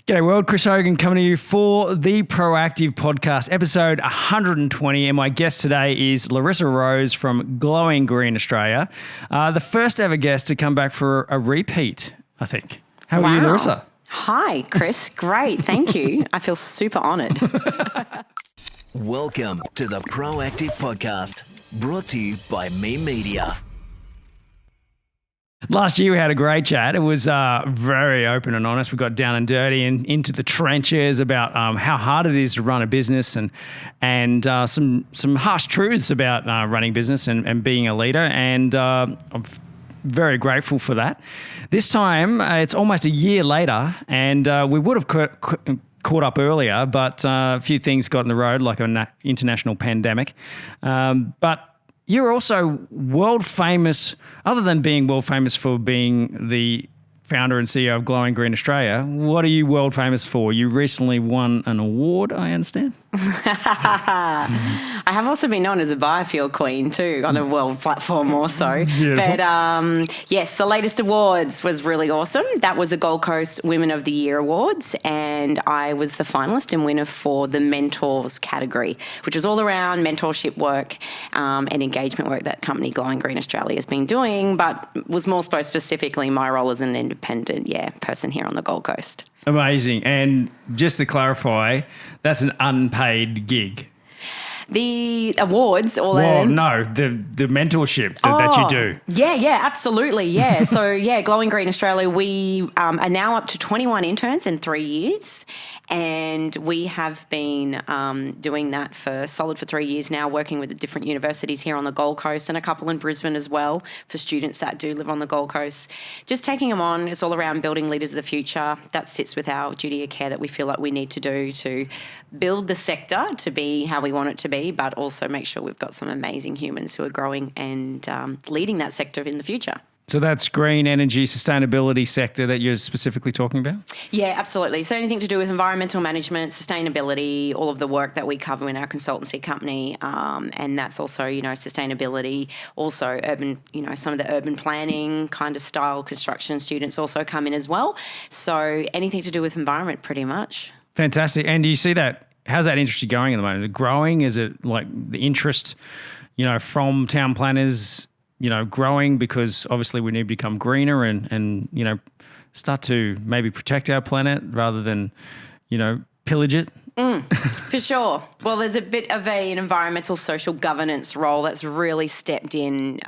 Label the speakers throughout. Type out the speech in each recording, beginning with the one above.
Speaker 1: G'day world, Chris Hogan coming to you for the Proactive Podcast, episode 120, and my guest today is Larissa Rose from Glowing Green Australia, the first ever guest to come back for a repeat, I think. How are you, Larissa?
Speaker 2: Hi, Chris. Great, thank you. I feel super honoured.
Speaker 3: Welcome to the Proactive Podcast, brought to you by MeMedia.
Speaker 1: Last year we had a great chat. It was very open and honest. We got down and dirty and into the trenches about how hard it is to run a business and some harsh truths about running business and being a leader. And I'm very grateful for that. This time it's almost a year later, and we would have caught up earlier, but a few things got in the road, like an international pandemic. But you're also world famous, other than being world famous for being the founder and CEO of Glowing Green Australia. What are you world famous for? You recently won an award, I understand.
Speaker 2: I have also been known as a biofuel queen too on a world platform also.
Speaker 1: Beautiful.
Speaker 2: But yes, the latest awards was really awesome. That was the Gold Coast Women of the Year Awards, and I was the finalist and winner for the Mentors category, which was all around mentorship work and engagement work that company Glowing Green Australia has been doing, but was more so specifically my role as an independent person here on the Gold Coast.
Speaker 1: Amazing. And just to clarify, that's an unpaid gig.
Speaker 2: The awards, all
Speaker 1: well,
Speaker 2: in.
Speaker 1: no, the mentorship that you do.
Speaker 2: Yeah, absolutely, yeah. So, Glowing Green Australia, we are now up to 21 interns in 3 years, and we have been doing that for 3 years now, working with the different universities here on the Gold Coast and a couple in Brisbane as well for students that do live on the Gold Coast. Just taking them on, it's all around building leaders of the future. That sits with our duty of care that we feel like we need to do to build the sector to be how we want it to be, but also make sure we've got some amazing humans who are growing and leading that sector in the future.
Speaker 1: So that's green energy sustainability sector that you're specifically talking about?
Speaker 2: Yeah, absolutely. So anything to do with environmental management, sustainability, all of the work that we cover in our consultancy company, and that's also, sustainability, also urban, some of the urban planning kind of style construction students also come in as well. So anything to do with environment pretty much. Fantastic.
Speaker 1: And do you see that, how's that industry going at the moment? Is it growing? Is it like the interest, from town planners, growing because obviously we need to become greener and start to maybe protect our planet rather than, pillage it?
Speaker 2: For sure. Well, there's a bit of an environmental social governance role that's really stepped in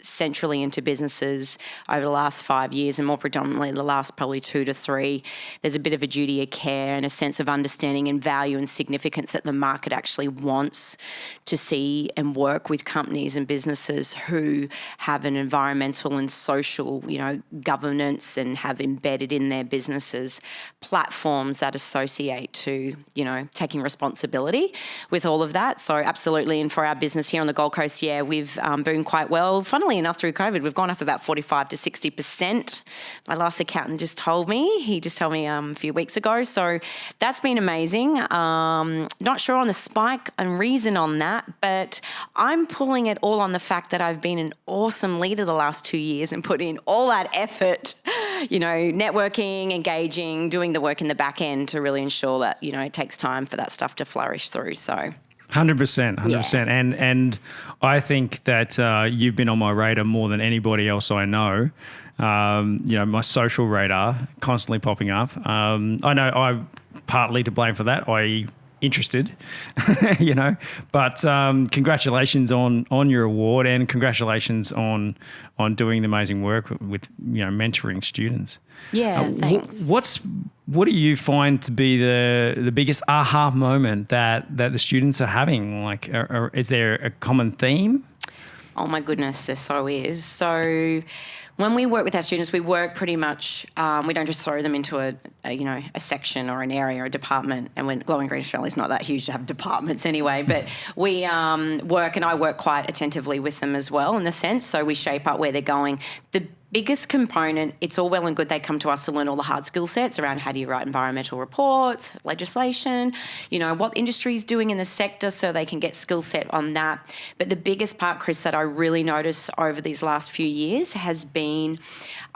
Speaker 2: centrally into businesses over the last 5 years, and more predominantly the last probably 2 to 3. There's a bit of a duty of care and a sense of understanding and value and significance that the market actually wants to see and work with companies and businesses who have an environmental and social, governance and have embedded in their businesses platforms that associate to, taking responsibility with all of that. So absolutely. And for our business here on the Gold Coast, we've boomed quite well. Funnily enough, through COVID, we've gone up about 45 to 60%. My last accountant just told me. He just told me a few weeks ago. So that's been amazing. Not sure on the spike and reason on that, but I'm pulling it all on the fact that I've been an awesome leader the last 2 years and put in all that effort, networking, engaging, doing the work in the back end to really ensure that, it takes time for that stuff to flourish through. So
Speaker 1: 100%. And I think that you've been on my radar more than anybody else I know. My social radar constantly popping up. I know I'm partly to blame for that, i.e. interested, but congratulations on your award, and congratulations on doing the amazing work with, mentoring students.
Speaker 2: Yeah, thanks.
Speaker 1: What do you find to be the biggest aha moment that the students are having? Like, is there a common theme?
Speaker 2: Oh my goodness, there so is. So when we work with our students, we work pretty much, we don't just throw them into a section or an area or a department. And when Glowing Green Australia is not that huge to have departments anyway, but we work, and I work quite attentively with them as well in the sense. So we shape up where they're going. The Biggest component, it's all well and good they come to us to learn all the hard skill sets around how do you write environmental reports, legislation, what industry is doing in the sector so they can get skill set on that. But the biggest part, Chris, that I really noticed over these last few years has been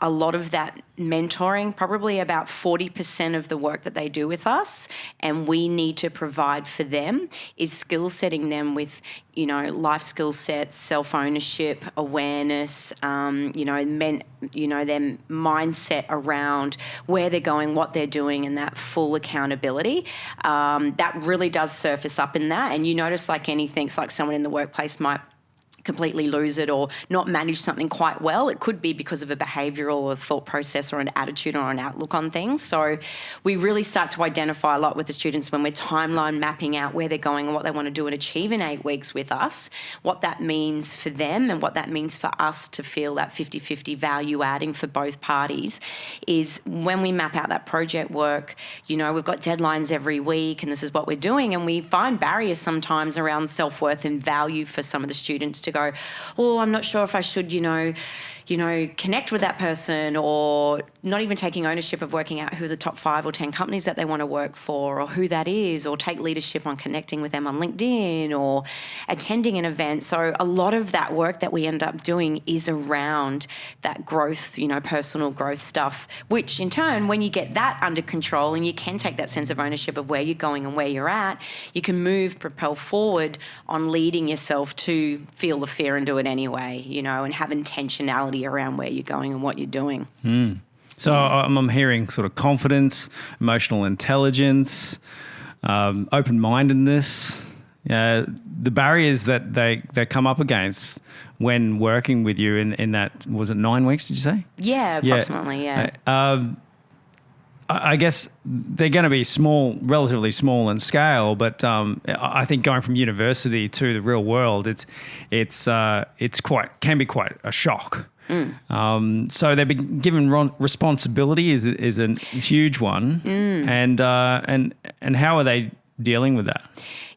Speaker 2: a lot of that mentoring, probably about 40% of the work that they do with us, and we need to provide for them, is skill setting them with, life skill sets, self-ownership, awareness, their mindset around where they're going, what they're doing, and that full accountability. That really does surface up in that. And you notice, like anything, it's like someone in the workplace might completely lose it or not manage something quite well. It could be because of a behavioural or thought process or an attitude or an outlook on things. So we really start to identify a lot with the students when we're timeline mapping out where they're going and what they want to do and achieve in 8 weeks with us, what that means for them and what that means for us to feel that 50-50 value adding for both parties is when we map out that project work, we've got deadlines every week and this is what we're doing, and we find barriers sometimes around self-worth and value for some of the students to go, oh, I'm not sure if I should, connect with that person, or not even taking ownership of working out who the top 5 or 10 companies that they want to work for or who that is, or take leadership on connecting with them on LinkedIn or attending an event. So a lot of that work that we end up doing is around that growth, personal growth stuff, which in turn, when you get that under control and you can take that sense of ownership of where you're going and where you're at, you can propel forward on leading yourself to feel the fear and do it anyway, and have intentionality around where you're going and what you're doing.
Speaker 1: So I'm hearing sort of confidence, emotional intelligence, open-mindedness, the barriers that they come up against when working with you in that, was it 9 weeks, did you say?
Speaker 2: Yeah, approximately,
Speaker 1: I guess they're going to be relatively small in scale, but I think going from university to the real world, can be quite a shock. So they've been given responsibility is a huge one, and how are they dealing with that?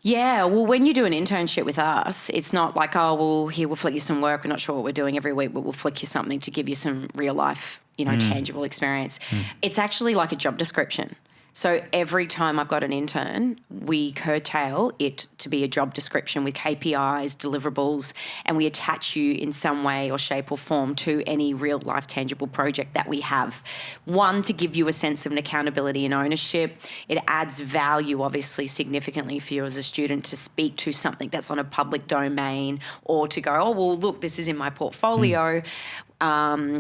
Speaker 2: Yeah, well, when you do an internship with us, it's not like, oh, well, here, we'll flick you some work. We're not sure what we're doing every week, but we'll flick you something to give you some real life, tangible experience. It's actually like a job description. So every time I've got an intern, we curtail it to be a job description with KPIs, deliverables, and we attach you in some way or shape or form to any real life tangible project that we have. One, to give you a sense of an accountability and ownership. It adds value, obviously, significantly for you as a student to speak to something that's on a public domain, or to go, oh, well, look, this is in my portfolio.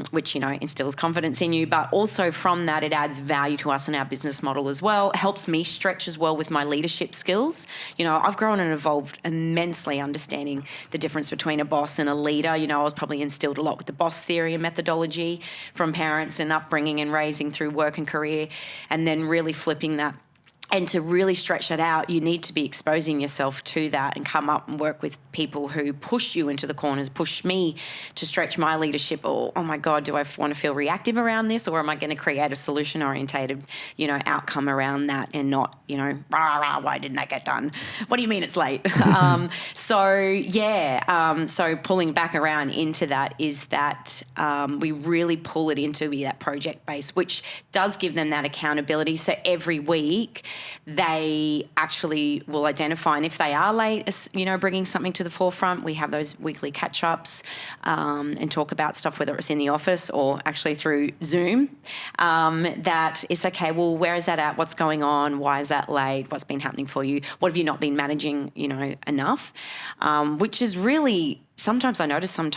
Speaker 2: Which, instills confidence in you. But also from that, it adds value to us and our business model as well. It helps me stretch as well with my leadership skills. I've grown and evolved immensely understanding the difference between a boss and a leader. I was probably instilled a lot with the boss theory and methodology from parents and upbringing and raising through work and career, and then really flipping that. And to really stretch it out, you need to be exposing yourself to that and come up and work with people who push you into the corners, push me to stretch my leadership. Or, oh my God, do I want to feel reactive around this? Or am I going to create a solution-orientated, outcome around that and not, rah, rah, why didn't that get done? What do you mean it's late? So pulling back around into that is that we really pull it into that project base, which does give them that accountability. So every week, they actually will identify, and if they are late, bringing something to the forefront, we have those weekly catch-ups and talk about stuff, whether it's in the office or actually through Zoom, that it's okay, well, where is that at? What's going on? Why is that late? What's been happening for you? What have you not been managing, enough? Which is really... Sometimes I notice some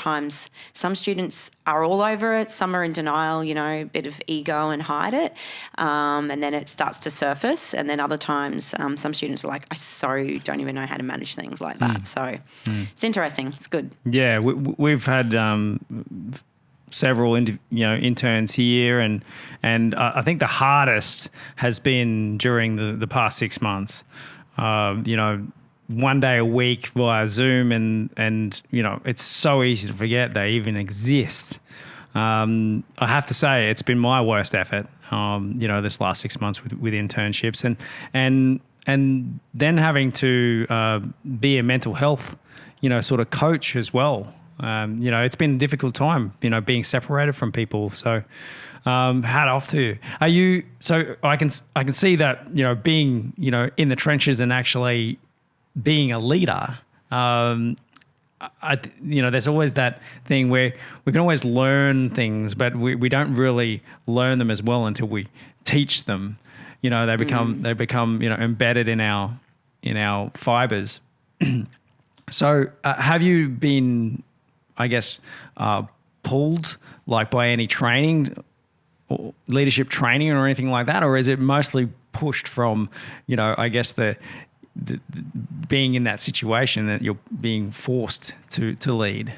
Speaker 2: students are all over it, some are in denial, a bit of ego and hide it, and then it starts to surface. And then other times some students are like, I so don't even know how to manage things like that. So it's interesting. It's good.
Speaker 1: Yeah, we've had several interns here, and I think the hardest has been during the past 6 months. 1 day a week via Zoom, and it's so easy to forget they even exist. I have to say it's been my worst effort, this last 6 months with internships, and then having to be a mental health, sort of coach as well. It's been a difficult time, being separated from people. So hat off to you. Are you, so I can see that, being, in the trenches and actually being a leader, there's always that thing where we can always learn things, but we don't really learn them as well until we teach them. They become embedded in our fibers. So have you been, I guess, pulled like by any training, or leadership training or anything like that, or is it mostly pushed from, I guess the being in that situation that you're being forced to lead?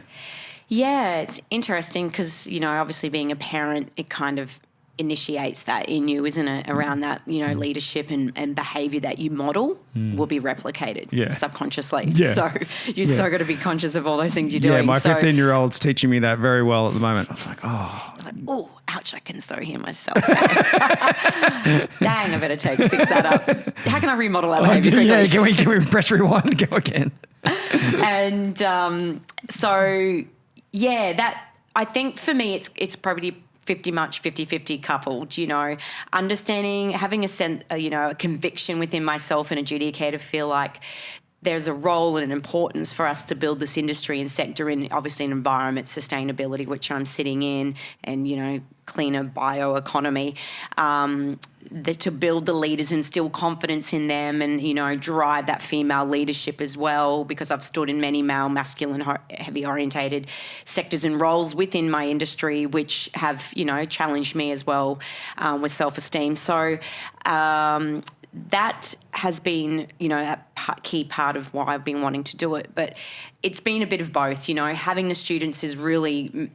Speaker 2: Yeah, it's interesting because, obviously being a parent, it kind of initiates that in you, isn't it? Around that, leadership and behaviour that you model will be replicated subconsciously. Yeah. So you've so got to be conscious of all those things you're doing.
Speaker 1: Yeah, my 15-year-old's teaching me that very well at the moment. I was like,
Speaker 2: oh, ouch, I can so hear myself. Dang, I better fix that up. How can I remodel that behaviour quickly?
Speaker 1: Yeah, can we press rewind and go again?
Speaker 2: And that, I think for me it's probably 50-50 coupled, understanding, having a conviction within myself and a duty of care to feel like there's a role and an importance for us to build this industry and sector in, obviously, an environment, sustainability, which I'm sitting in, and, cleaner bioeconomy, to build the leaders, instill confidence in them and, drive that female leadership as well, because I've stood in many male, masculine, heavy orientated sectors and roles within my industry, which have, challenged me as well with self-esteem. So, that has been, a key part of why I've been wanting to do it. But it's been a bit of both, having the students is really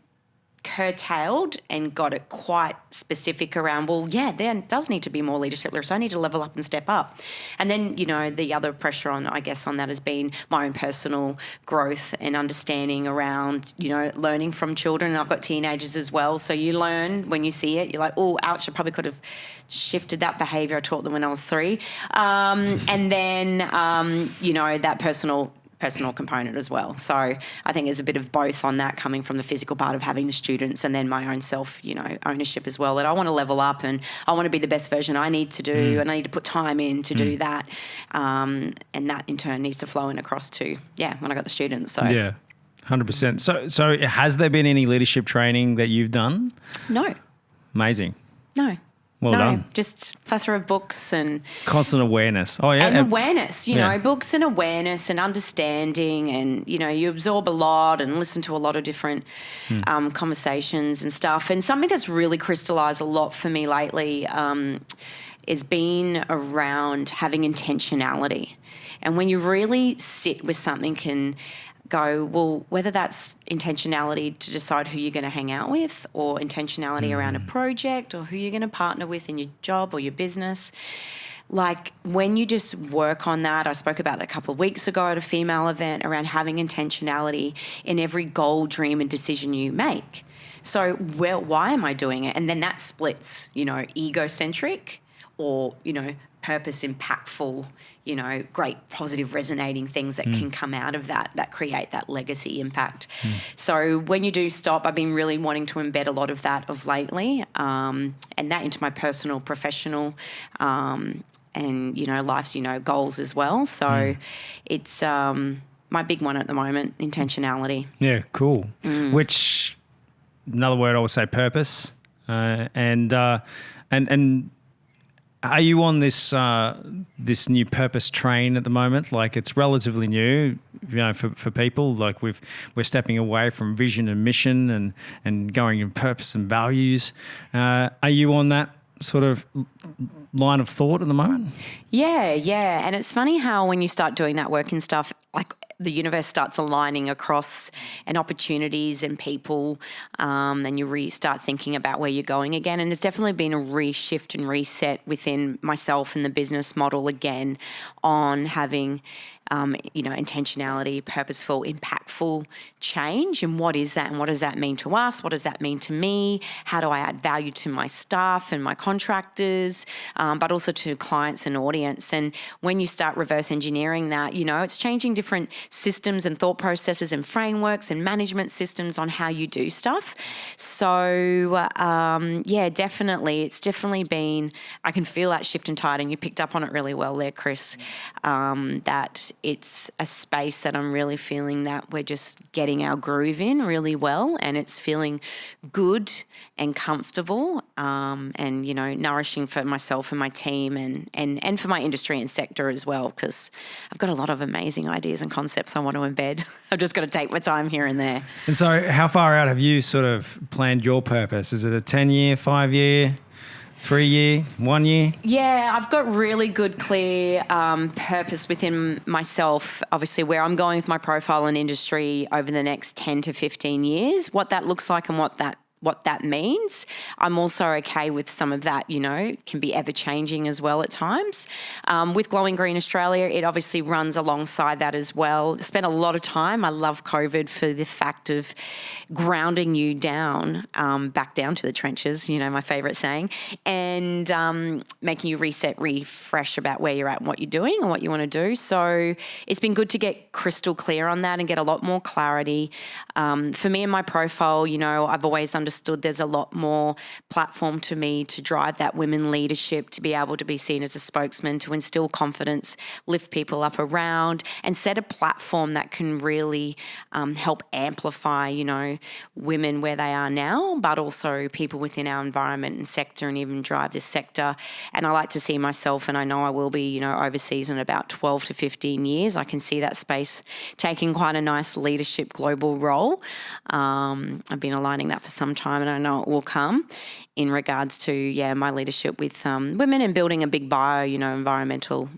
Speaker 2: curtailed and got it quite specific around, there does need to be more leadership, Larissa. I need to level up and step up. And then, the other pressure on that has been my own personal growth and understanding around, learning from children. And I've got teenagers as well. So you learn when you see it. You're like, oh, ouch, I probably could have shifted that behaviour I taught them when I was 3. And then, that personal component as well. So I think there's a bit of both on that, coming from the physical part of having the students and then my own self, ownership as well, that I want to level up and I want to be the best version I need to do and I need to put time in to do that. And that in turn needs to flow in across to, when I got the students. So
Speaker 1: yeah, 100%. So has there been any leadership training that you've done?
Speaker 2: No.
Speaker 1: Amazing.
Speaker 2: No.
Speaker 1: Well done.
Speaker 2: Just plethora of books and
Speaker 1: constant awareness. Oh yeah,
Speaker 2: and awareness. Books and awareness and understanding, and you absorb a lot and listen to a lot of different conversations and stuff. And something that's really crystallised a lot for me lately is being around having intentionality, and when you really sit with something can go, well, whether that's intentionality to decide who you're going to hang out with, or intentionality around a project, or who you're going to partner with in your job or your business. Like when you just work on that, I spoke about it a couple of weeks ago at a female event around having intentionality in every goal, dream and decision you make. So why am I doing it? And then that splits, egocentric or, purpose impactful, great positive resonating things that can come out of that create that legacy impact. So when you do stop, I've been really wanting to embed a lot of that of lately, and that into my personal, professional, and, life's, goals as well. So it's my big one at the moment, intentionality. Yeah,
Speaker 1: cool. Which, another word I would say, purpose. And are you on this new purpose train at the moment? Like, it's relatively new, for people. Like we're stepping away from vision and mission and going in purpose and values. Are you on that sort of line of thought at the moment?
Speaker 2: Yeah. And it's funny how when you start doing that work and stuff, like the universe starts aligning across and opportunities and people, and you restart thinking about where you're going again. And there's definitely been a reshift and reset within myself and the business model again on having intentionality, purposeful, impactful change. And what is that? And what does that mean to us? What does that mean to me? How do I add value to my staff and my contractors, but also to clients and audience? And when you start reverse engineering that, it's changing different systems and thought processes and frameworks and management systems on how you do stuff. So, definitely. It's definitely been, I can feel that shift in tide, and you picked up on it really well there, Chris, that it's a space that I'm really feeling that we're just getting our groove in really well, and it's feeling good and comfortable, and, nourishing for myself and my team and for my industry and sector as well, because I've got a lot of amazing ideas and concepts I want to embed. I've just got to take my time here and there.
Speaker 1: And so how far out have you sort of planned your purpose? Is it a 10-year, 5-year, 3-year, 1 year?
Speaker 2: Yeah, I've got really good, clear purpose within myself, obviously, where I'm going with my profile and industry over the next 10 to 15 years, what that looks like and what that means. I'm also okay with some of that, can be ever changing as well at times. With Glowing Green Australia, it obviously runs alongside that as well. Spent a lot of time. I love COVID for the fact of grounding you down, back down to the trenches, my favourite saying, and making you reset, refresh about where you're at and what you're doing and what you want to do. So it's been good to get crystal clear on that and get a lot more clarity. For me and my profile, I've always understood there's a lot more platform to me to drive that women leadership, to be able to be seen as a spokesman, to instill confidence, lift people up around, and set a platform that can really help amplify, women where they are now, but also people within our environment and sector, and even drive this sector. And I like to see myself, and I know I will be, overseas in about 12 to 15 years. I can see that space taking quite a nice leadership global role. I've been aligning that for some time, and I know it will come in regards to, my leadership with women and building a big environmental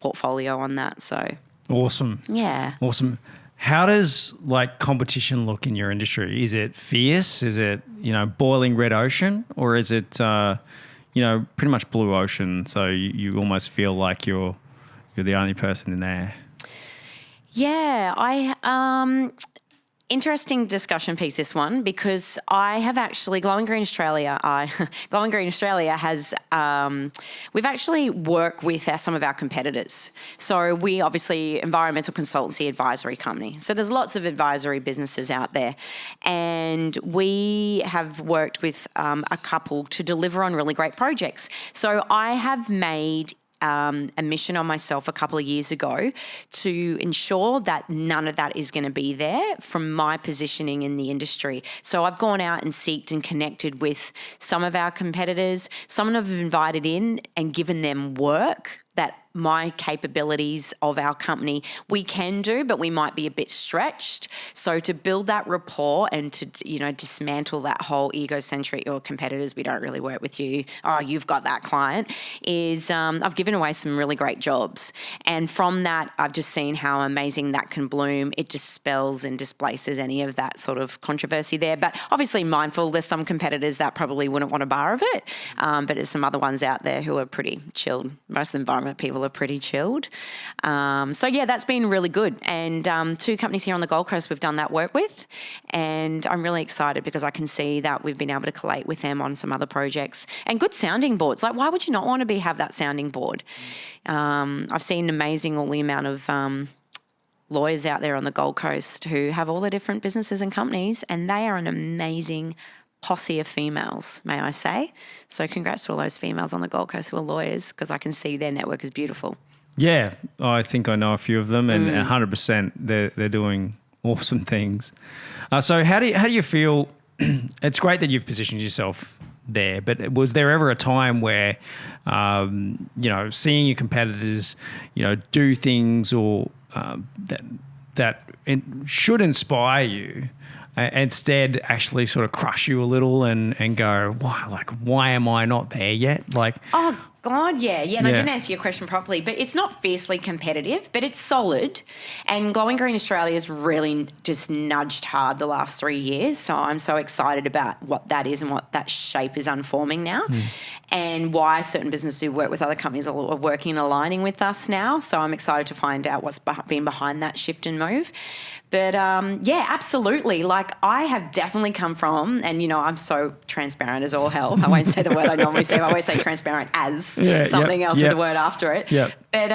Speaker 2: portfolio on that. So
Speaker 1: awesome.
Speaker 2: Yeah.
Speaker 1: Awesome. How does competition look in your industry? Is it fierce? Is it, boiling red ocean, or is it, pretty much blue ocean? So you almost feel like you're the only person in there.
Speaker 2: Yeah, interesting discussion piece, this one, because I have actually, Glowing Green Australia has, we've actually worked with some of our competitors. So we obviously, environmental consultancy advisory company. So there's lots of advisory businesses out there. And we have worked with a couple to deliver on really great projects. So I have made a mission on myself a couple of years ago to ensure that none of that is going to be there from my positioning in the industry. So I've gone out and seeked and connected with some of our competitors. Some of them have invited in and given them work that my capabilities of our company we can do, but we might be a bit stretched. So to build that rapport and to, dismantle that whole egocentric, or competitors, we don't really work with you, oh, you've got that client, is I've given away some really great jobs. And from that, I've just seen how amazing that can bloom. It dispels and displaces any of that sort of controversy there. But obviously mindful, there's some competitors that probably wouldn't want a bar of it, but there's some other ones out there who are pretty chilled. Most of the environment people are pretty chilled. That's been really good. And 2 companies here on the Gold Coast we've done that work with, and I'm really excited because I can see that we've been able to collate with them on some other projects and good sounding boards. Why would you not want to have that sounding board? I've seen amazing all the amount of lawyers out there on the Gold Coast who have all the different businesses and companies, and they are an amazing posse of females, may I say. So congrats to all those females on the Gold Coast who are lawyers, because I can see their network is beautiful.
Speaker 1: Yeah, I think I know a few of them, and 100% they're doing awesome things. So how do you feel? It's great that you've positioned yourself there, but was there ever a time where, seeing your competitors, do things or that it should inspire you, instead actually sort of crush you a little and go, why am I not there yet?
Speaker 2: Oh God, yeah. And I didn't answer your question properly, but it's not fiercely competitive, but it's solid. And Glowing Green Australia's really just nudged hard the last 3 years. So I'm so excited about what that is and what that shape is unforming now, and why certain businesses who work with other companies are working and aligning with us now. So I'm excited to find out what's been behind that shift and move. But absolutely. Like, I have definitely come from, and I'm so transparent as all hell. I won't say the word I normally say. I always say transparent as something else with the word after it.
Speaker 1: Yep.
Speaker 2: But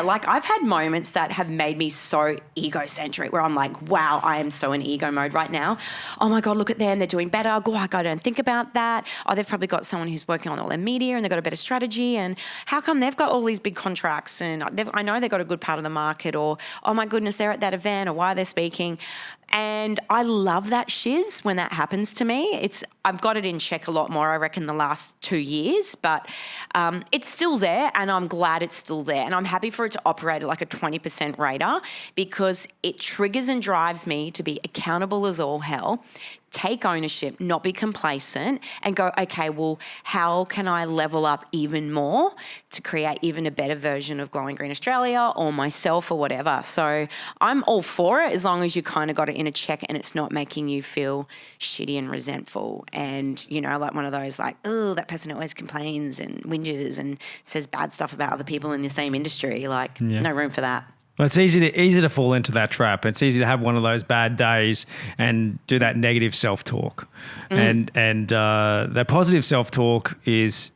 Speaker 2: like, I've had moments that have made me so egocentric, where I'm like, wow, I am so in ego mode right now. Oh my God, look at them. They're doing better. Go, I don't think about that. Oh, they've probably got someone who's working on all their media and they've got a better strategy. And how come they've got all these big contracts and I know they've got a good part of the market, or, oh my goodness, they're at that event, or why they're speaking. And I love that shiz when that happens to me. I've got it in check a lot more, I reckon, the last 2 years, but it's still there, and I'm glad it's still there. And I'm happy for it to operate at like a 20% radar, because it triggers and drives me to be accountable as all hell, take ownership, not be complacent, and go, okay, well, how can I level up even more to create even a better version of Glowing Green Australia or myself or whatever? So I'm all for it, as long as you kind of got it in a check and it's not making you feel shitty and resentful and, like one of those like, oh, that person always complains and whinges and says bad stuff about other people in the same industry. Like, no room for that.
Speaker 1: Well, it's easy to fall into that trap. It's easy to have one of those bad days and do that negative self-talk. And the positive self-talk in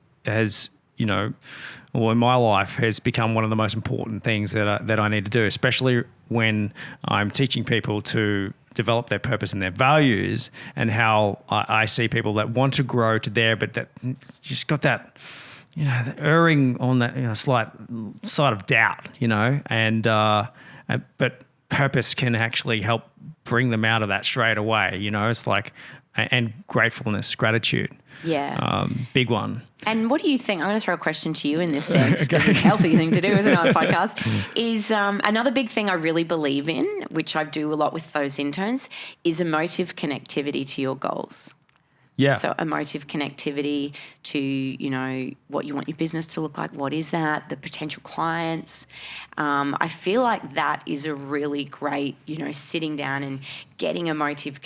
Speaker 1: my life has become one of the most important things that I need to do, especially when I'm teaching people to develop their purpose and their values, and how I see people that want to grow to there, but that just got that, erring on that slight side of doubt, but purpose can actually help bring them out of that straight away. It's like, and gratefulness, gratitude.
Speaker 2: Yeah.
Speaker 1: Big one.
Speaker 2: And what do you think? I'm going to throw a question to you in this sense, because it's a healthy thing to do, isn't it, on a podcast, is another big thing I really believe in, which I do a lot with those interns, is emotive connectivity to your goals.
Speaker 1: Yeah.
Speaker 2: So emotive connectivity to, what you want your business to look like. What is that? The potential clients. I feel like that is a really great, sitting down and getting emotively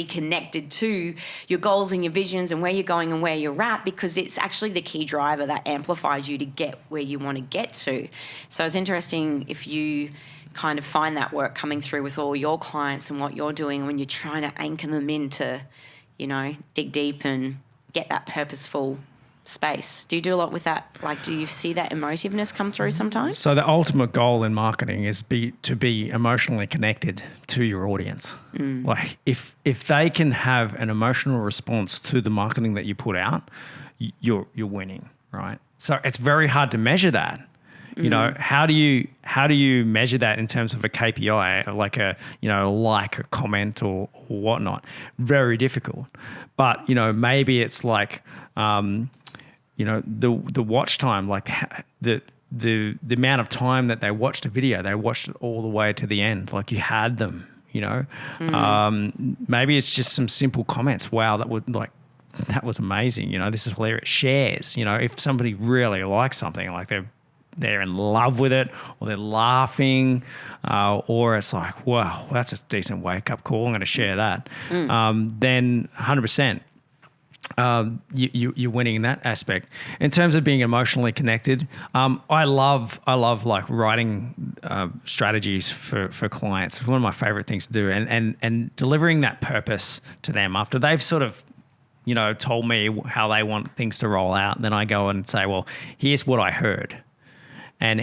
Speaker 2: connected to your goals and your visions and where you're going and where you're at, because it's actually the key driver that amplifies you to get where you want to get to. So it's interesting if you kind of find that work coming through with all your clients and what you're doing when you're trying to anchor them into, dig deep and get that purposeful space. Do you do a lot with that? Like, do you see that emotiveness come through sometimes?
Speaker 1: So the ultimate goal in marketing is to be emotionally connected to your audience. Like, if they can have an emotional response to the marketing that you put out, you're winning, right? So it's very hard to measure that. How do you measure that in terms of a KPI, like a comment or whatnot? Very difficult. But maybe it's like the watch time, like the amount of time that they watched a video, they watched it all the way to the end, like you had them. Maybe it's just some simple comments. Wow, that was amazing. This is hilarious. Shares. If somebody really likes something, like they're in love with it, or they're laughing, or it's like, wow, that's a decent wake-up call, I'm going to share that. Then 100%, you're winning in that aspect. In terms of being emotionally connected, I love like writing strategies for clients. It's one of my favorite things to do, and delivering that purpose to them after they've sort of told me how they want things to roll out. Then I go and say, well, here's what I heard. And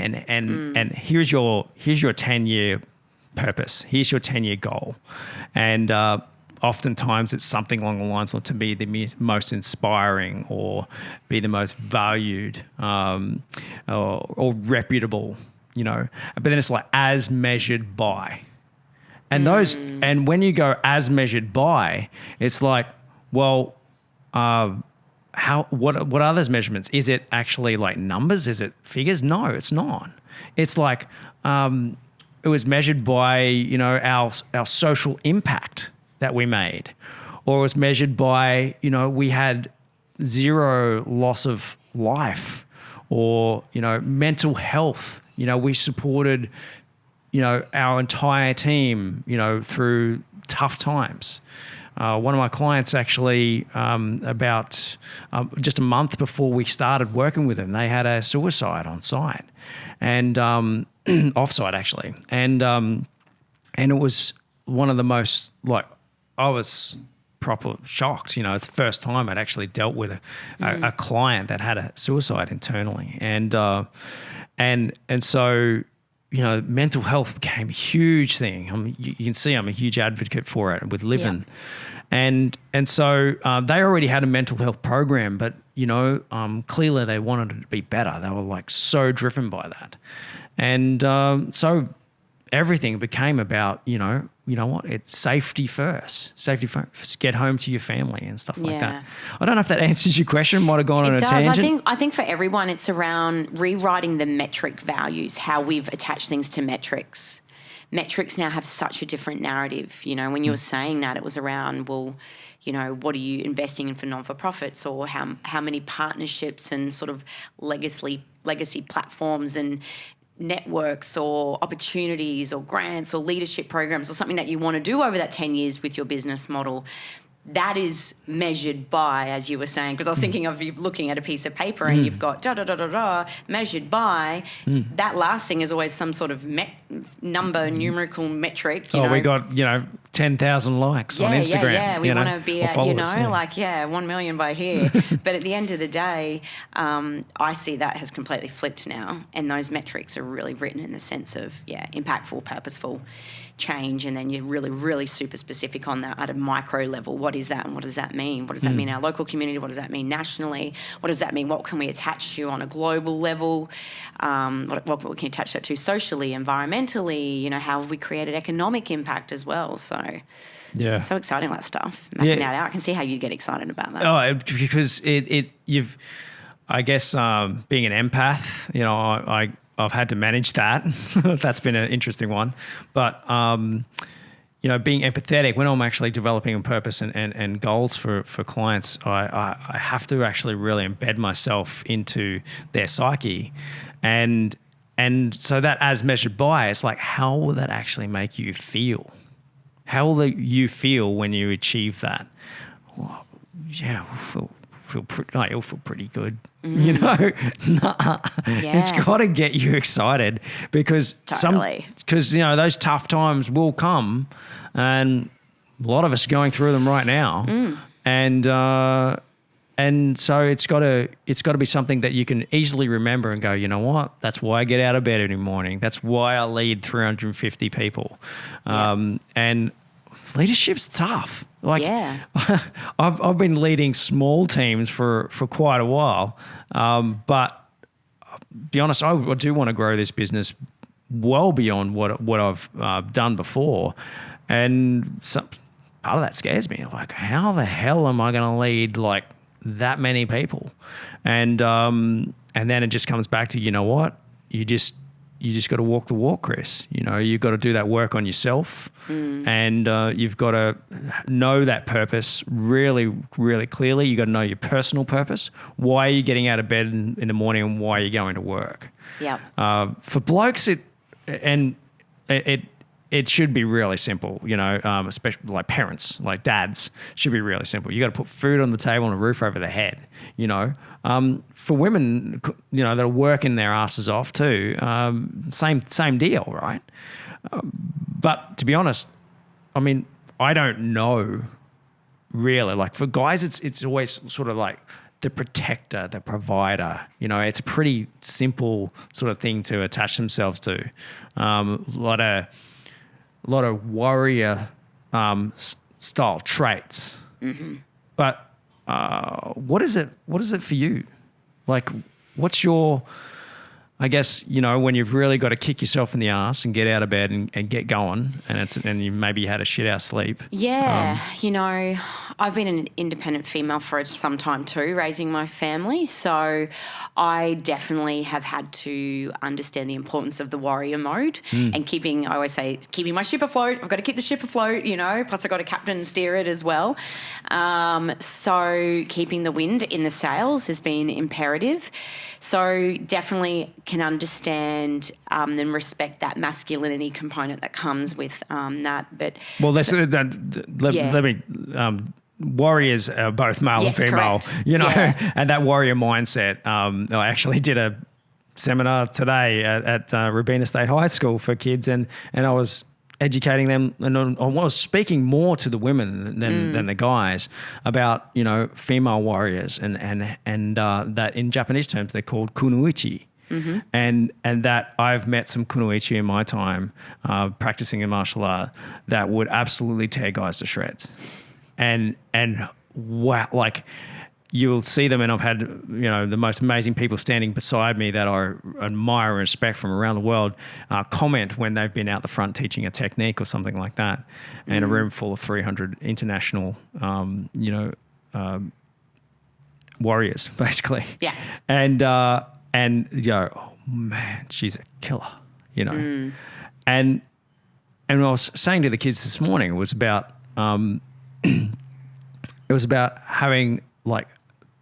Speaker 1: here's your 10-year purpose. Here's your 10-year goal. And oftentimes it's something along the lines of to be the most inspiring, or be the most valued, or reputable, But then it's like as measured by. And and when you go as measured by, it's like, well, what are those measurements? Is it actually like numbers? Is it figures? No, it's not. It's like it was measured by our social impact that we made, or it was measured by we had zero loss of life, or, mental health. We supported, our entire team, through tough times. One of my clients actually, about just a month before we started working with them, they had a suicide on site, and off-site actually, and it was one of the most, I was proper shocked. It's the first time I'd actually dealt with a client that had a suicide internally, and so, mental health became a huge thing. You can see I'm a huge advocate for it with Livin'.
Speaker 2: Yeah.
Speaker 1: And so they already had a mental health program, but, clearly they wanted it to be better. They were so driven by that. And so everything became about, you know what, it's safety first. Safety first. Get home to your family and stuff like that. I don't know if that answers your question. Might have gone on a tangent.
Speaker 2: I think for everyone, it's around rewriting the metric values, how we've attached things to metrics. Metrics now have such a different narrative. When you were saying that, it was around, well, what are you investing in for non-for-profits, or how many partnerships and sort of legacy platforms and networks or opportunities or grants or leadership programs or something that you want to do over that 10 years with your business model. That is measured by, as you were saying, because I was thinking of you looking at a piece of paper and you've got measured by. That last thing is always some sort of numerical metric.
Speaker 1: We got, 10,000 likes on Instagram.
Speaker 2: Yeah. We want to be at, 1 million by here. But at the end of the day, I see that has completely flipped now. And those metrics are really written in the sense of, impactful, purposeful change, and then you're really, really super specific on that at a micro level. What is that, and what does that mean? What does that mean in our local community? What does that mean nationally? What does that mean? What can we attach to on a global level? What can we attach that to socially, environmentally? How have we created economic impact as well? So so exciting, that stuff. Mapping that out. I can see how you get excited about that.
Speaker 1: Oh, because you've, I guess, being an empath, I've had to manage that. That's been an interesting one. But, being empathetic, when I'm actually developing a purpose and goals for clients, I have to actually really embed myself into their psyche. And so that, as measured by, it's how will that actually make you feel? How will you feel when you achieve that? Well, it'll feel pretty good. It's got to get you excited, because those tough times will come, and a lot of us are going through them right now. And so it's got to be something that you can easily remember and go, you know what, that's why I get out of bed every morning. That's why I lead 350 people. And leadership's tough. I've been leading small teams for quite a while, but be honest, I do want to grow this business well beyond what I've done before, and part of that scares me. How the hell am I going to lead that many people? And then it just comes back to, you know what, you just got to walk the walk, Chris. You've got to do that work on yourself, and you've got to know that purpose really, really clearly. You've got to know your personal purpose. Why are you getting out of bed in the morning, and why are you going to work? Yeah. For blokes, it should be really simple, especially like parents, like dads, should be really simple. You got to put food on the table and a roof over their head, For women, that are working their asses off too, same deal, right? But to be honest, I don't know really. For guys, it's always sort of the protector, the provider. It's a pretty simple sort of thing to attach themselves to. A lot of warrior style traits. But what is it for you? What's your I guess, you know, when you've really got to kick yourself in the ass and get out of bed and get going, and you maybe had a shit hour sleep.
Speaker 2: Yeah, you know, I've been an independent female for some time too, raising my family. So I definitely have had to understand the importance of the warrior mode and I always say, keeping my ship afloat. I've got to keep the ship afloat, you know, plus I've got to captain and steer it as well. So keeping the wind in the sails has been imperative. So definitely can understand and respect that masculinity component that comes with that. But
Speaker 1: let me. Warriors are both male and female,
Speaker 2: correct.
Speaker 1: you know,
Speaker 2: Yeah.
Speaker 1: and that warrior mindset. I actually did a seminar today at Robina State High School for kids, and I was educating them, and I was speaking more to the women than the guys about, you know, female warriors, and that in Japanese terms they're called kunoichi. Mm-hmm. And that I've met some kunoichi in my time practicing in martial art that would absolutely tear guys to shreds. And wow, like you'll see them, and I've had, you know, the most amazing people standing beside me that I admire and respect from around the world comment when they've been out the front teaching a technique or something like that, and a room full of 300 international, warriors, basically.
Speaker 2: Yeah.
Speaker 1: And you know, oh man, she's a killer, you know. And I was saying to the kids this morning, it was about having like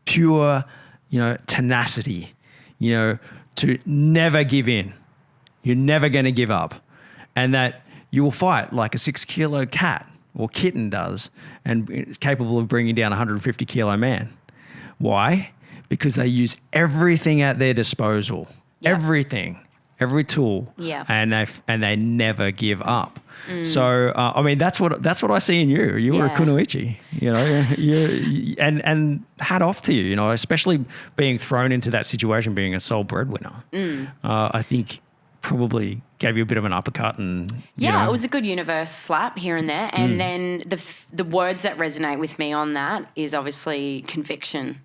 Speaker 1: pure, you know, tenacity, you know, to never give in. You're never going to give up, and that you will fight like a 6-kilo cat or kitten does, and it's capable of bringing down a 150-kilo man. Why? Because they use everything at their disposal, everything, every tool, and they never give up. So I mean, that's what I see in you. You were a kunoichi, you know, and hat off to you, you know, especially being thrown into that situation, being a sole breadwinner. I think probably gave you a bit of an uppercut, and you know.
Speaker 2: It was a good universe slap here and there, and then the words that resonate with me on that is obviously conviction.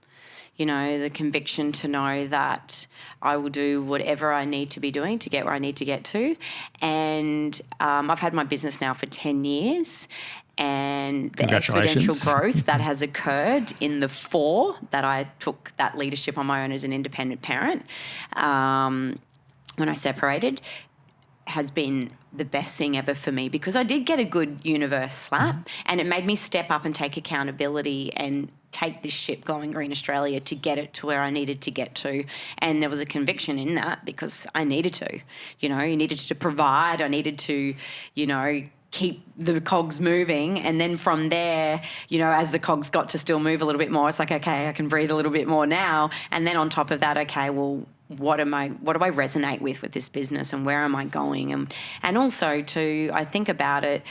Speaker 2: You know, the conviction to know that I will do whatever I need to be doing to get where I need to get to. And I've had my business now for 10 years, and the exponential growth that has occurred in the 4 that I took that leadership on my own as an independent parent when I separated has been the best thing ever for me, because I did get a good universe slap and it made me step up and take accountability and take this ship going green Australia to get it to where I needed to get to. And there was a conviction in that because I needed to, you know, you needed to provide, I needed to, you know, keep the cogs moving. And then from there, you know, as the cogs got to still move a little bit more, it's like, okay, I can breathe a little bit more now. And then on top of that, okay, well, what do I resonate with this business, and where am I going? And also too, I think about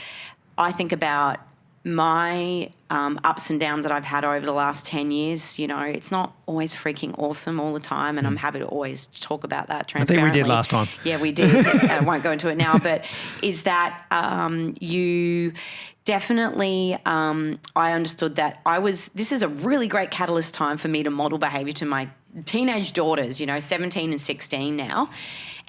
Speaker 2: my ups and downs that I've had over the last 10 years. You know, it's not always freaking awesome all the time, and I'm happy to always talk about that transparently.
Speaker 1: I think we did last time.
Speaker 2: Yeah, we did. I won't go into it now, but is that you definitely, I understood that this is a really great catalyst time for me to model behaviour to my teenage daughters, you know, 17 and 16 now.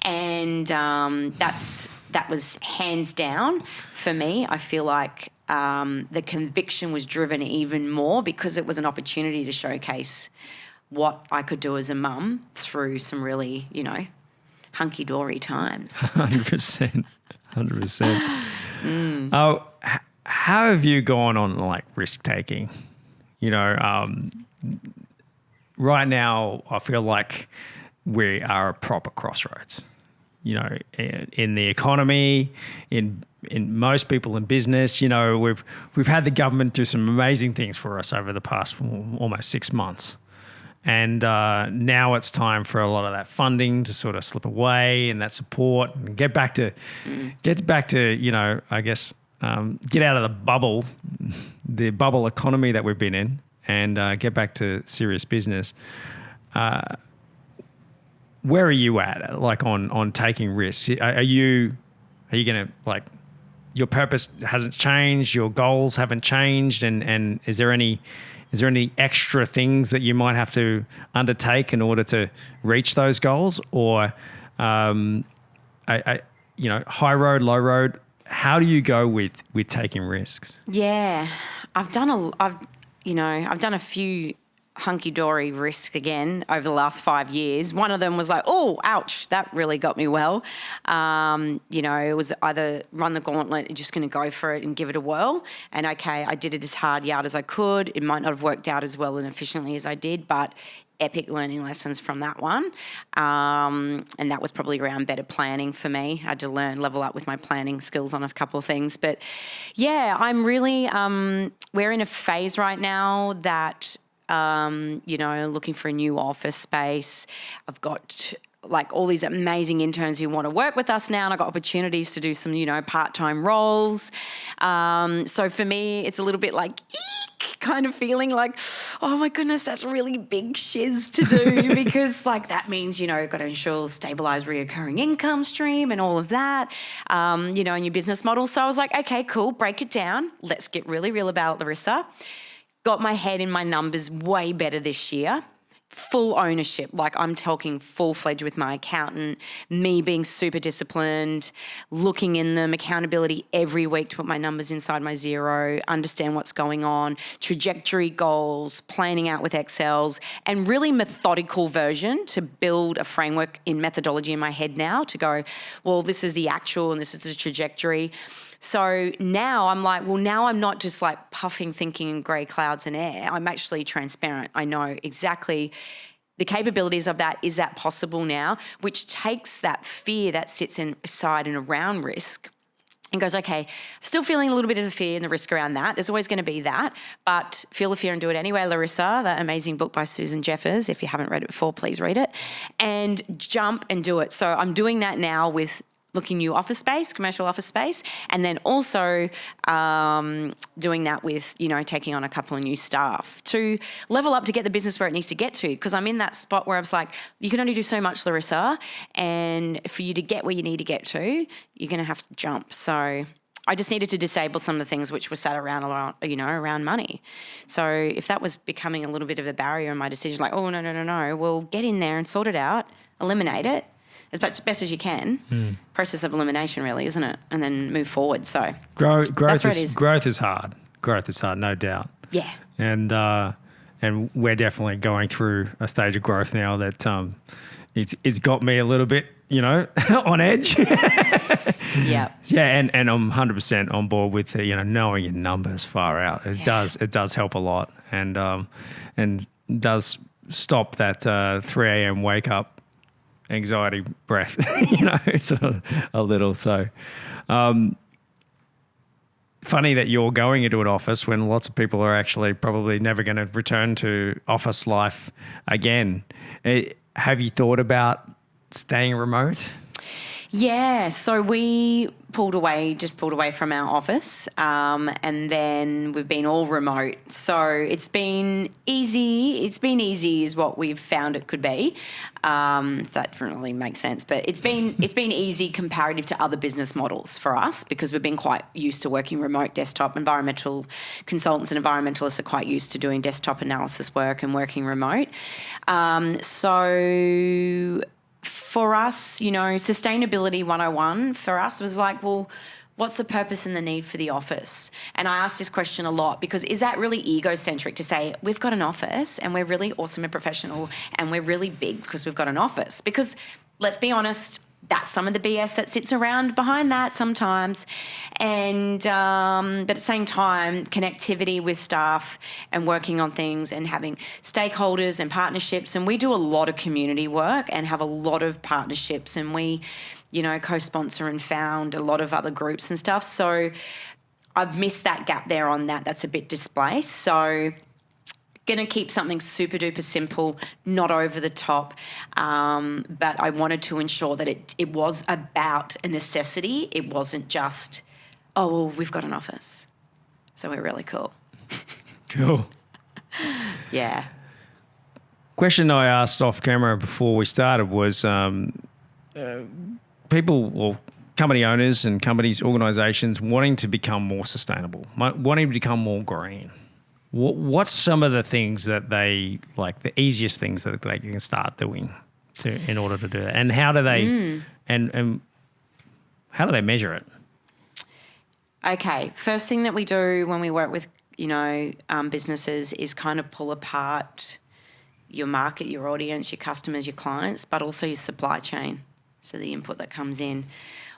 Speaker 2: And that was hands down for me. I feel like the conviction was driven even more because it was an opportunity to showcase what I could do as a mum through some really, you know, hunky-dory times.
Speaker 1: 100%. 100%. Oh, how have you gone on like risk-taking? You know, right now I feel like we are a proper crossroads. You know, in the economy, in most people in business. You know, we've had the government do some amazing things for us over the past almost 6 months, and now it's time for a lot of that funding to sort of slip away, and that support, and get back to you know, I guess get out of the bubble economy that we've been in, and get back to serious business. Where are you at, like on taking risks? Are you going to, like, your purpose hasn't changed, your goals haven't changed, and is there any extra things that you might have to undertake in order to reach those goals, or high road, low road. How do you go with taking risks?
Speaker 2: Yeah, I've done a few hunky-dory risks again over the last 5 years. One of them was like, oh, ouch, that really got me well. It was either run the gauntlet and just going to go for it and give it a whirl. And okay, I did it as hard as I could. It might not have worked out as well and efficiently as I did, but epic learning lessons from that one. And that was probably around better planning for me. I had to level up with my planning skills on a couple of things. But yeah, I'm really, we're in a phase right now that, looking for a new office space. I've got all these amazing interns who want to work with us now, and I got opportunities to do some, part-time roles. So for me, it's a little bit like, eek, kind of feeling like, oh my goodness, that's really big shiz to do because that means, got to ensure stabilized reoccurring income stream and all of that, and your business model. So I was like, okay, cool, break it down. Let's get really real about it, Larissa. Got my head in my numbers way better this year. Full ownership, I'm talking full-fledged with my accountant, me being super disciplined, looking in them, accountability every week to put my numbers inside my zero, understand what's going on, trajectory goals, planning out with Excels, and really methodical version to build a framework in methodology in my head now to go, well, this is the actual and this is the trajectory. So now I'm like, well, now I'm not just puffing, thinking in grey clouds and air. I'm actually transparent. I know exactly the capabilities of that. Is that possible now? Which takes that fear that sits inside and around risk and goes, okay, I'm still feeling a little bit of the fear and the risk around that. There's always going to be that, but feel the fear and do it anyway, Larissa, that amazing book by Susan Jeffers. If you haven't read it before, please read it and jump and do it. So I'm doing that now with looking new office space, commercial office space, and then also doing that with, taking on a couple of new staff to level up to get the business where it needs to get to. Because I'm in that spot where I was like, you can only do so much, Larissa, and for you to get where you need to get to, you're going to have to jump. So I just needed to disable some of the things which were sat around money. So if that was becoming a little bit of a barrier in my decision, oh, no, well, get in there and sort it out, eliminate it, as best as you can. Process of elimination, really, isn't it? And then move forward. So
Speaker 1: growth
Speaker 2: is
Speaker 1: hard. Growth is hard, no doubt.
Speaker 2: Yeah.
Speaker 1: And we're definitely going through a stage of growth now that it's got me a little bit, on edge.
Speaker 2: Yeah.
Speaker 1: Yeah, and I'm 100% on board with knowing your numbers far out. It does help a lot, and does stop that 3 a.m. wake up anxiety breath, it's a little. So funny that you're going into an office when lots of people are actually probably never going to return to office life again. Have you thought about staying remote?
Speaker 2: Yeah, so we pulled away from our office, and then we've been all remote. So it's been easy. It's been easy is what we've found it could be. That doesn't really make sense, but it's been easy comparative to other business models for us because we've been quite used to working remote desktop. Environmental consultants and environmentalists are quite used to doing desktop analysis work and working remote. So for us, sustainability 101 for us was well, what's the purpose and the need for the office? And I ask this question a lot because is that really egocentric to say we've got an office and we're really awesome and professional and we're really big because we've got an office? Because let's be honest, that's some of the BS that sits around behind that sometimes. And but at the same time, connectivity with staff and working on things and having stakeholders and partnerships. And we do a lot of community work and have a lot of partnerships, and we, co-sponsor and found a lot of other groups and stuff. So I've missed that gap there on that. That's a bit displaced. So going to keep something super duper simple, not over the top, but I wanted to ensure that it was about a necessity. It wasn't just, oh, well, we've got an office, so we're really cool.
Speaker 1: Cool.
Speaker 2: Yeah.
Speaker 1: Question I asked off camera before we started was people or company owners and companies, organisations wanting to become more sustainable, wanting to become more green. What's some of the things that they, the easiest things that they can start doing in order to do that? And how do they and how do they measure it?
Speaker 2: Okay, first thing that we do when we work with businesses is kind of pull apart your market, your audience, your customers, your clients, but also your supply chain. So the input that comes in.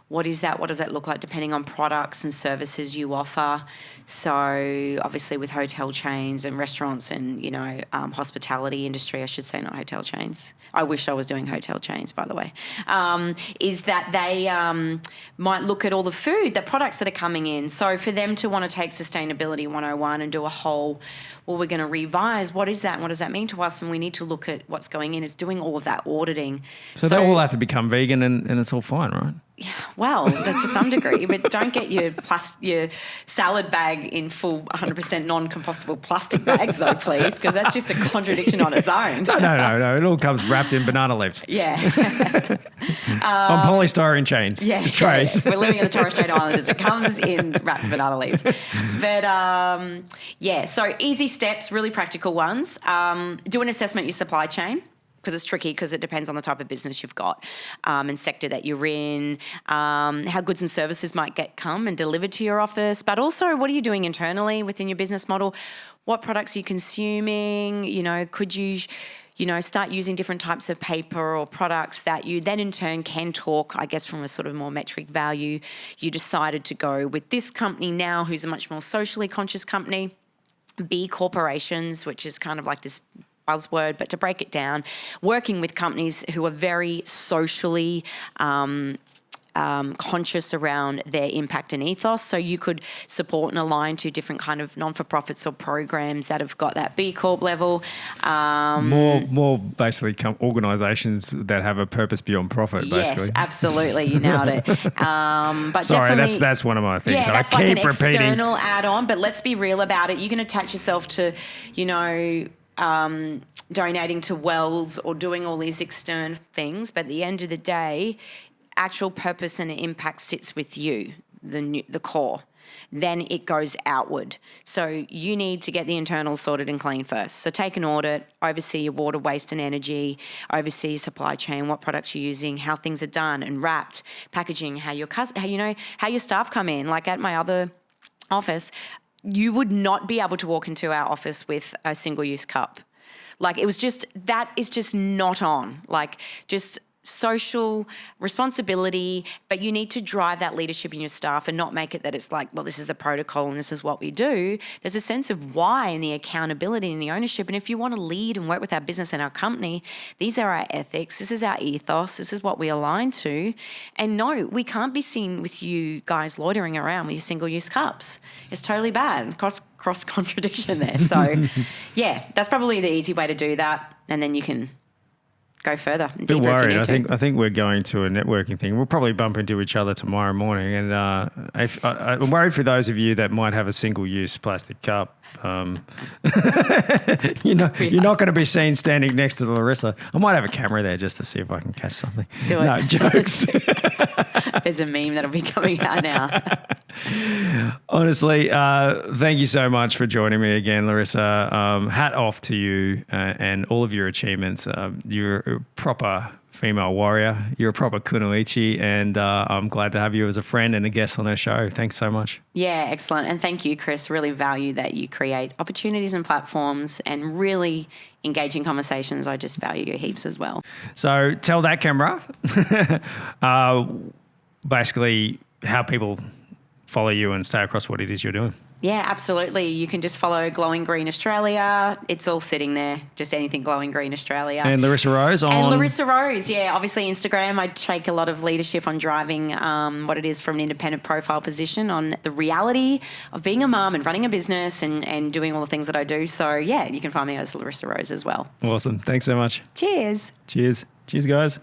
Speaker 2: What is that? What does that look like depending on products and services you offer? So obviously with hotel chains and restaurants and, hospitality industry, I should say, not hotel chains. I wish I was doing hotel chains, by the way, is that they might look at all the food, the products that are coming in. So for them to want to take Sustainability 101 and do a whole, we're going to revise, what is that and what does that mean to us? And we need to look at what's going in. It's doing all of that auditing.
Speaker 1: So they all have to become vegan and it's all fine, right?
Speaker 2: Yeah, well, to some degree, but don't get your salad bag in full 100% non-compostable plastic bags, though, please, because that's just a contradiction on its own.
Speaker 1: No. It all comes wrapped in banana leaves.
Speaker 2: Yeah.
Speaker 1: On polystyrene chains.
Speaker 2: Yeah.
Speaker 1: Trays.
Speaker 2: Yeah. We're living in the Torres Strait Islanders. It comes in wrapped banana leaves. But, so easy steps, really practical ones. Do an assessment of your supply chain, because it's tricky because it depends on the type of business you've got and sector that you're in, how goods and services might come and delivered to your office, but also what are you doing internally within your business model? What products are you consuming? Could you start using different types of paper or products that you then in turn can talk, I guess, from a sort of more metric value. You decided to go with this company now who's a much more socially conscious company. B corporations, which is kind of like this buzzword, but to break it down, working with companies who are very socially conscious around their impact and ethos. So you could support and align to different kind of non-for-profits or programs that have got that B Corp level.
Speaker 1: More basically organisations that have a purpose beyond profit, basically.
Speaker 2: Yes, absolutely. You nailed it. But
Speaker 1: sorry, that's one of my things.
Speaker 2: Yeah, that's
Speaker 1: I keep
Speaker 2: like an
Speaker 1: repeating.
Speaker 2: External add-on, but let's be real about it. You can attach yourself to, donating to wells or doing all these external things, but at the end of the day, actual purpose and impact sits with you, the core. Then it goes outward. So you need to get the internals sorted and clean first. So take an audit, oversee your water, waste and energy, oversee your supply chain, what products you're using, how things are done and wrapped, packaging, how your staff come in. Like at my other office, you would not be able to walk into our office with a single-use cup. Like that is just not on. Like just social responsibility, but you need to drive that leadership in your staff and not make it that it's like, well, this is the protocol and this is what we do. There's a sense of why and the accountability and the ownership. And if you want to lead and work with our business and our company, these are our ethics. This is our ethos. This is what we align to. And no, we can't be seen with you guys loitering around with your single-use cups. It's totally bad. Cross contradiction there. So yeah, that's probably the easy way to do that. And then you can go further.
Speaker 1: Don't worry. I think we're going to a networking thing. We'll probably bump into each other tomorrow morning. And I'm worried for those of you that might have a single-use plastic cup. You're not going to be seen standing next to Larissa. I might have a camera there just to see if I can catch something.
Speaker 2: Do it.
Speaker 1: No, jokes.
Speaker 2: There's a meme that'll be coming out now.
Speaker 1: Honestly, thank you so much for joining me again, Larissa. Hat off to you and all of your achievements. You're a proper female warrior. You're a proper kunoichi, and I'm glad to have you as a friend and a guest on our show. Thanks so much.
Speaker 2: Yeah, excellent. And thank you, Chris. Really value that you create opportunities and platforms and really engaging conversations. I just value you heaps as well.
Speaker 1: So tell that camera basically how people follow you and stay across what it is you're doing.
Speaker 2: Yeah, absolutely. You can just follow Glowing Green Australia. It's all sitting there, just anything Glowing Green Australia.
Speaker 1: And Larissa Rose on...
Speaker 2: And Larissa Rose, yeah. Obviously Instagram, I take a lot of leadership on driving what it is from an independent profile position on the reality of being a mum and running a business and doing all the things that I do. So, yeah, you can find me as Larissa Rose as well.
Speaker 1: Awesome. Thanks so much.
Speaker 2: Cheers.
Speaker 1: Cheers. Cheers, guys.